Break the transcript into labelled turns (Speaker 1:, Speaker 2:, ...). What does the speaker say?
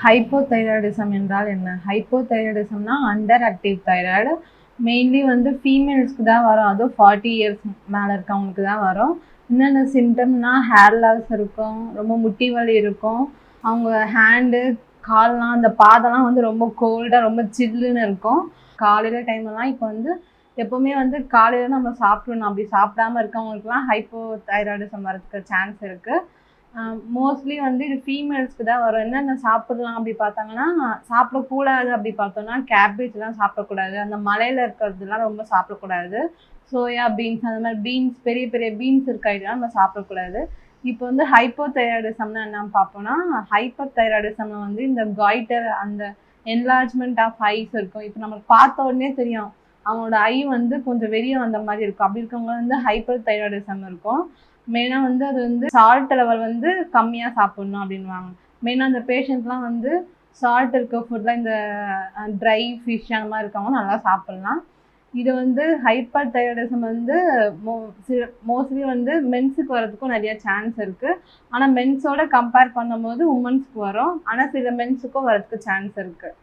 Speaker 1: Hypothyroidism என்றால் என்ன? ஹைப்போதைராய்டிசம்னா under active thyroid. Mainly வந்து ஃபீமேல்ஸ்க்கு தான் வரும். அதுவும் 40 இயர்ஸ் மேலே இருக்கவங்களுக்கு தான் வரும். என்னென்ன சிம்டம்னா ஹேர் லாஸ் இருக்கும், ரொம்ப முட்டி வலி இருக்கும், அவங்க ஹேண்டு கால்லாம் அந்த பாதம்லாம் வந்து ரொம்ப கோல்டாக ரொம்ப சில்லுன்னு இருக்கும். காலையில் டைம்லலாம் இப்போ வந்து எப்போவுமே வந்து காலையில் நம்ம சாப்பிடணும். அப்படி சாப்பிடாம இருக்கவங்களுக்குலாம் ஹைப்போதைராய்டிசம் வரதுக்கு சான்ஸ் இருக்குது. மோஸ்ட்லி வந்து இது ஃபீமேல்ஸ்க்கு தான் வரும். என்னென்ன சாப்பிடலாம் அப்படி பார்த்தாங்கன்னா, சாப்பிடக்கூடாது அப்படி பார்த்தோம்னா, கேபேஜ்லாம் சாப்பிடக்கூடாது. அந்த மலையில இருக்கிறதுலாம் ரொம்ப சாப்பிடக்கூடாது. சோயா பீன்ஸ் அந்த மாதிரி பீன்ஸ் பெரிய பெரிய பீன்ஸ் இருக்க ஐட்டம்லாம் நம்ம சாப்பிடக்கூடாது. இப்போ வந்து ஹைப்போதைராய்டிசம்னா என்னன்னு பார்ப்போம்னா, ஹைப்பர் தைராய்டிசம்ல வந்து இந்த காய்டர் அந்த என்லார்ஜ்மெண்ட் ஆஃப் ஐஸ் இருக்கும். இப்போ நமக்கு பார்த்த உடனே தெரியும். அவங்களோட ஐ வந்து கொஞ்சம் வெளியே வந்த மாதிரி இருக்கும். அப்படி இருக்கவங்க வந்து ஹைப்பர் தைராய்டிசம் இருக்கும். மெயினாக வந்து அது வந்து சால்ட் லெவல் வந்து கம்மியாக சாப்பிடணும் அப்படின்வாங்க. மெயினாக அந்த பேஷண்ட்லாம் வந்து சால்ட் இருக்க ஃபுட்லாம் இந்த ட்ரை ஃபிஷ் அந்த மாதிரி இருக்கவங்க நல்லா சாப்பிட்லாம். இது வந்து ஹைப்பர் தைராய்டிசம் வந்து மோஸ்ட்லி வந்து மென்ஸுக்கு வரதுக்கும் நிறைய சான்ஸ் இருக்குது. ஆனால் மென்ஸோட கம்பேர் பண்ணும்போது உமன்ஸ்க்கு வரும். ஆனால் சில மென்ஸுக்கும் வரதுக்கு சான்ஸ் இருக்குது.